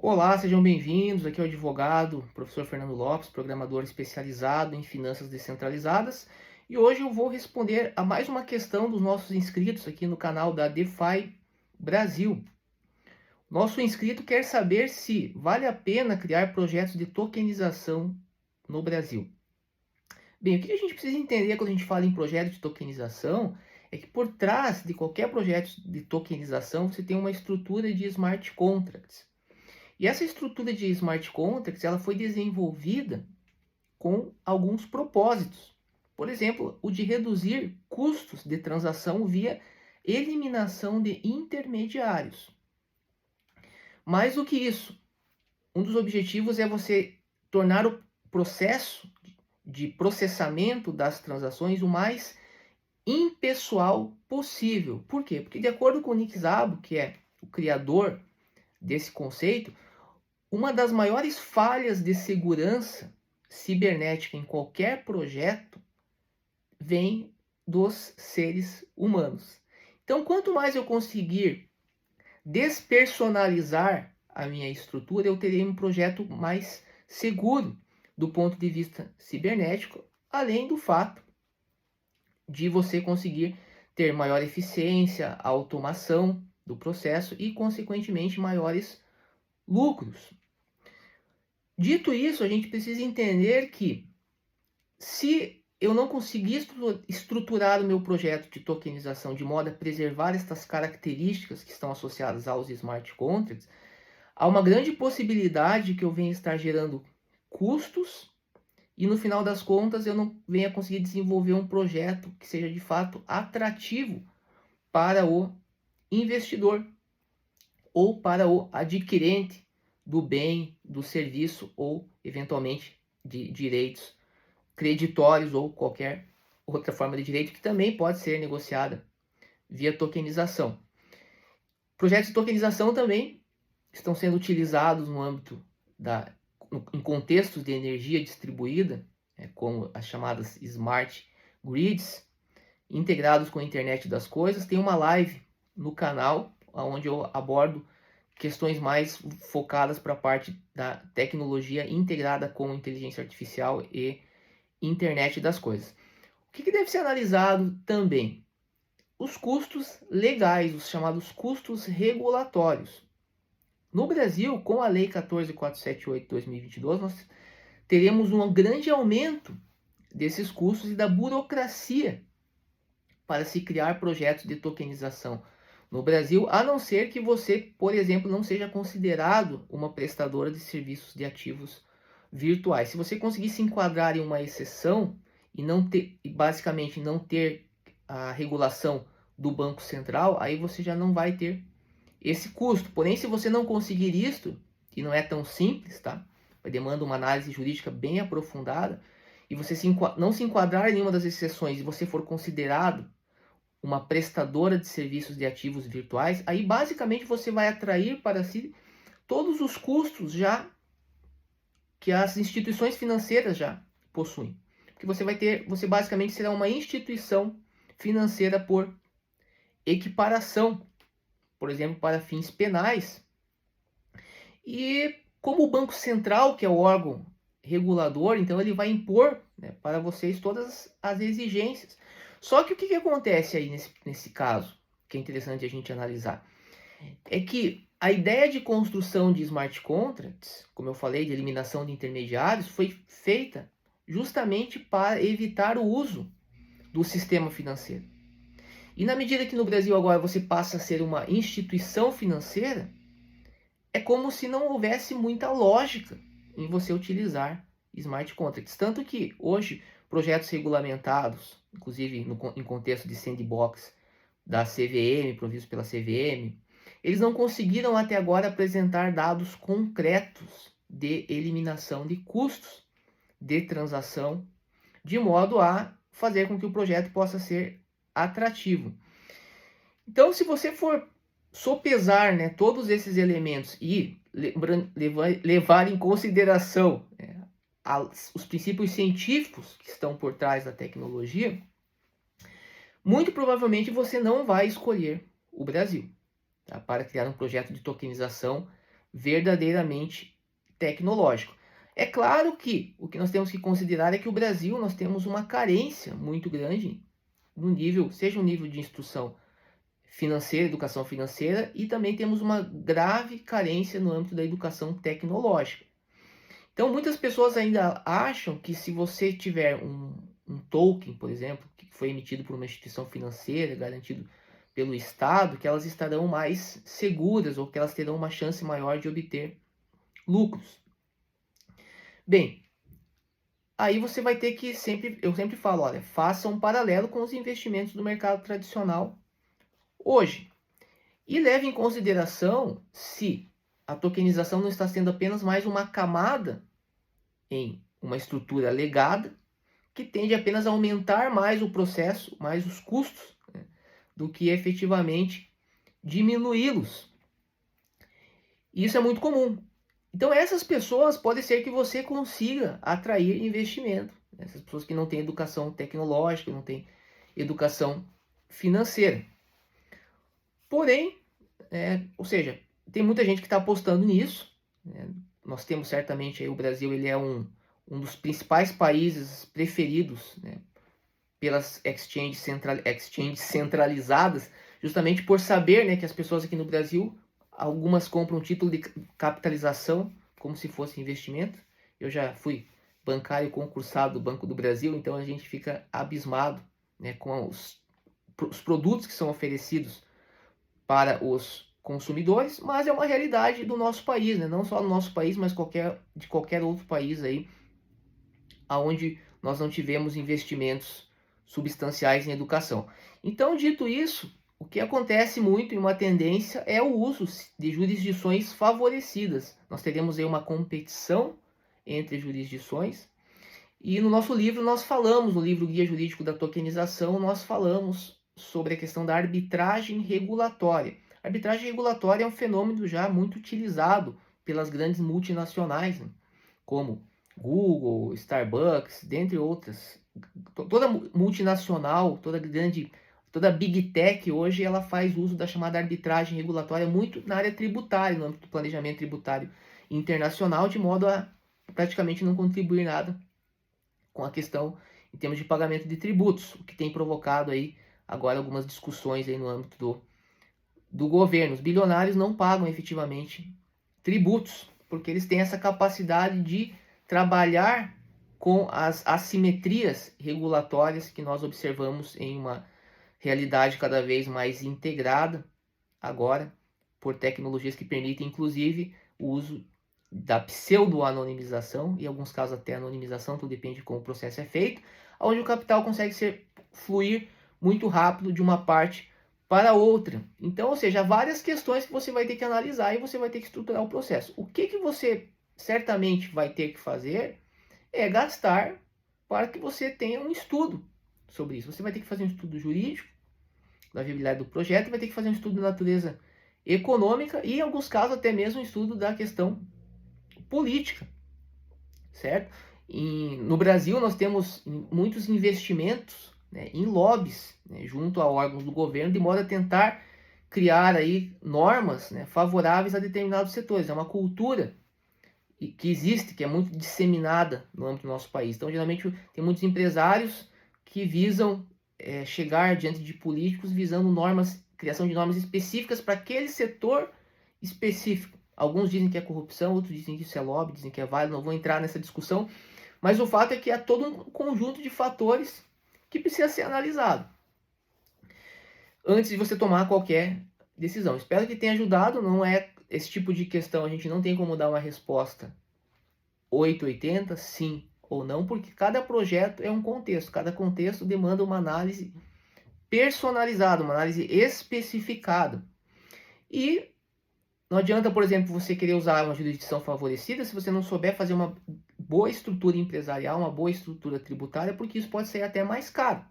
Olá, sejam bem-vindos. Aqui é o advogado, professor Fernando Lopes, programador especializado em finanças descentralizadas. E hoje eu vou responder a mais uma questão dos nossos inscritos aqui no canal da DeFi Brasil. Nosso inscrito quer saber se vale a pena criar projetos de tokenização no Brasil. Bem, o que a gente precisa entender quando a gente fala em projeto de tokenização é que por trás de qualquer projeto de tokenização você tem uma estrutura de smart contracts. E essa estrutura de smart contracts, ela foi desenvolvida com alguns propósitos. Por exemplo, o de reduzir custos de transação via eliminação de intermediários. Mais do que isso, um dos objetivos é você tornar o processo de processamento das transações o mais impessoal possível. Por quê? Porque de acordo com o Nick Szabo, que é o criador desse conceito, uma das maiores falhas de segurança cibernética em qualquer projeto vem dos seres humanos. Então, quanto mais eu conseguir despersonalizar a minha estrutura, eu terei um projeto mais seguro do ponto de vista cibernético, além do fato de você conseguir ter maior eficiência, automação do processo e, consequentemente, maiores lucros. Dito isso, a gente precisa entender que se eu não conseguir estruturar o meu projeto de tokenização de modo a preservar estas características que estão associadas aos smart contracts, há uma grande possibilidade que eu venha estar gerando custos e no final das contas eu não venha conseguir desenvolver um projeto que seja de fato atrativo para o investidor ou para o adquirente do bem, do serviço ou, eventualmente, de direitos creditórios ou qualquer outra forma de direito que também pode ser negociada via tokenização. Projetos de tokenização também estão sendo utilizados no âmbito em contextos de energia distribuída, como as chamadas smart grids, integrados com a internet das coisas. Tem uma live no canal onde eu abordo questões mais focadas para a parte da tecnologia integrada com inteligência artificial e internet das coisas. O que deve ser analisado também? Os custos legais, os chamados custos regulatórios. No Brasil, com a Lei 14.478 de 2022, nós teremos um grande aumento desses custos e da burocracia para se criar projetos de tokenização no Brasil, a não ser que você, por exemplo, não seja considerado uma prestadora de serviços de ativos virtuais. Se você conseguir se enquadrar em uma exceção e basicamente não ter a regulação do Banco Central, aí você já não vai ter esse custo. Porém, se você não conseguir isto, que não é tão simples, tá? Demanda uma análise jurídica bem aprofundada, e você não se enquadrar em nenhuma das exceções e você for considerado uma prestadora de serviços de ativos virtuais, aí basicamente você vai atrair para si todos os custos já que as instituições financeiras já possuem. Porque você basicamente será uma instituição financeira por equiparação, por exemplo, para fins penais. E como o Banco Central, que é o órgão regulador, então ele vai impor, né, para vocês todas as exigências. Só que o que acontece aí nesse caso, que é interessante a gente analisar, é que a ideia de construção de smart contracts, como eu falei, de eliminação de intermediários, foi feita justamente para evitar o uso do sistema financeiro. E na medida que no Brasil agora você passa a ser uma instituição financeira, é como se não houvesse muita lógica em você utilizar smart contracts. Tanto que hoje projetos regulamentados, inclusive em contexto de sandbox da CVM, provisto pela CVM, eles não conseguiram até agora apresentar dados concretos de eliminação de custos de transação, de modo a fazer com que o projeto possa ser atrativo. Então, se você for sopesar, né, todos esses elementos e levar em consideração os princípios científicos que estão por trás da tecnologia, muito provavelmente você não vai escolher o Brasil, tá, para criar um projeto de tokenização verdadeiramente tecnológico. É claro que o que nós temos que considerar é que o Brasil nós temos uma carência muito grande no nível, seja um nível de instrução financeira, educação financeira, e também temos uma grave carência no âmbito da educação tecnológica. Então, muitas pessoas ainda acham que se você tiver um token, por exemplo, que foi emitido por uma instituição financeira, garantido pelo Estado, que elas estarão mais seguras ou que elas terão uma chance maior de obter lucros. Bem, aí você vai ter que eu sempre falo, olha, faça um paralelo com os investimentos do mercado tradicional hoje. E leve em consideração se a tokenização não está sendo apenas mais uma camada em uma estrutura legada, que tende apenas a aumentar mais o processo, mais os custos, né, do que efetivamente diminuí-los. Isso é muito comum. Então essas pessoas pode ser que você consiga atrair investimento. Essas pessoas que não têm educação tecnológica, não têm educação financeira. Porém, ou seja, tem muita gente que está apostando nisso. Né? Nós temos certamente aí, o Brasil ele é um dos principais países preferidos, né, pelas exchanges centralizadas, justamente por saber, né, que as pessoas aqui no Brasil, algumas compram título de capitalização como se fosse investimento. Eu já fui bancário concursado do Banco do Brasil, então a gente fica abismado, né, com os produtos que são oferecidos para os consumidores, mas é uma realidade do nosso país, né? Não só no nosso país, mas de qualquer outro país aí, onde nós não tivemos investimentos substanciais em educação. Então, dito isso, o que acontece muito em uma tendência é o uso de jurisdições favorecidas. Nós teremos aí uma competição entre jurisdições, e no nosso livro nós falamos, no livro Guia Jurídico da Tokenização, nós falamos sobre a questão da arbitragem regulatória. A arbitragem regulatória é um fenômeno já muito utilizado pelas grandes multinacionais, né, como Google, Starbucks, dentre outras. Toda multinacional, toda Big Tech hoje ela faz uso da chamada arbitragem regulatória muito na área tributária, no âmbito do planejamento tributário internacional, de modo a praticamente não contribuir nada com a questão em termos de pagamento de tributos, o que tem provocado aí agora algumas discussões aí no âmbito do governo. Os bilionários não pagam efetivamente tributos, porque eles têm essa capacidade de trabalhar com as assimetrias regulatórias que nós observamos em uma realidade cada vez mais integrada agora por tecnologias que permitem inclusive o uso da pseudo-anonimização, e em alguns casos até anonimização, tudo depende de como o processo é feito, onde o capital consegue fluir muito rápido de uma parte para outra. Então, ou seja, várias questões que você vai ter que analisar e você vai ter que estruturar o processo. O que você certamente vai ter que fazer é gastar para que você tenha um estudo sobre isso. Você vai ter que fazer um estudo jurídico da viabilidade do projeto, vai ter que fazer um estudo de natureza econômica e, em alguns casos, até mesmo um estudo da questão política, certo? No Brasil, nós temos muitos investimentos, né, em lobbies, né, junto a órgãos do governo, de modo a tentar criar aí normas, né, favoráveis a determinados setores. É uma cultura que existe, que é muito disseminada no âmbito do nosso país. Então, geralmente, tem muitos empresários que visam chegar diante de políticos visando criação de normas específicas para aquele setor específico. Alguns dizem que é corrupção, outros dizem que isso é lobby, dizem que é válido, não vou entrar nessa discussão, mas o fato é que há todo um conjunto de fatores que precisa ser analisado antes de você tomar qualquer decisão. Espero que tenha ajudado. Não é esse tipo de questão, a gente não tem como dar uma resposta 880, sim ou não, porque cada projeto é um contexto, cada contexto demanda uma análise personalizada, uma análise especificada. E não adianta, por exemplo, você querer usar uma jurisdição favorecida se você não souber fazer uma boa estrutura empresarial, uma boa estrutura tributária, porque isso pode ser até mais caro.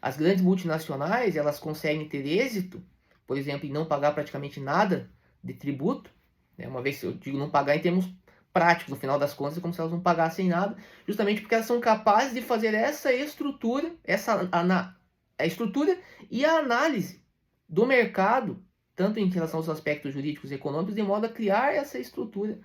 As grandes multinacionais, elas conseguem ter êxito, por exemplo, em não pagar praticamente nada de tributo, né? Uma vez eu digo não pagar em termos práticos, no final das contas é como se elas não pagassem nada, justamente porque elas são capazes de fazer essa estrutura, a estrutura e a análise do mercado tanto em relação aos aspectos jurídicos e econômicos, de modo a criar essa estrutura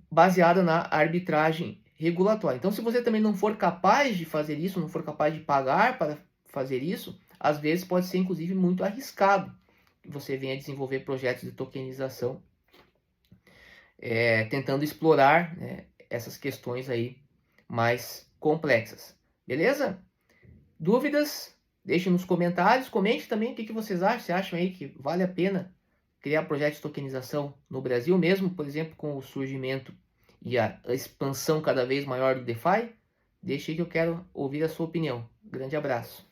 baseada na arbitragem regulatória. Então, se você também não for capaz de fazer isso, não for capaz de pagar para fazer isso, às vezes pode ser inclusive muito arriscado que você venha desenvolver projetos de tokenização, tentando explorar, né, essas questões aí mais complexas. Beleza? Dúvidas? Deixe nos comentários. Comente também o que vocês acham. Você acham aí que vale a pena criar projetos de tokenização no Brasil, mesmo, por exemplo, com o surgimento e a expansão cada vez maior do DeFi? Deixe aí que eu quero ouvir a sua opinião. Grande abraço.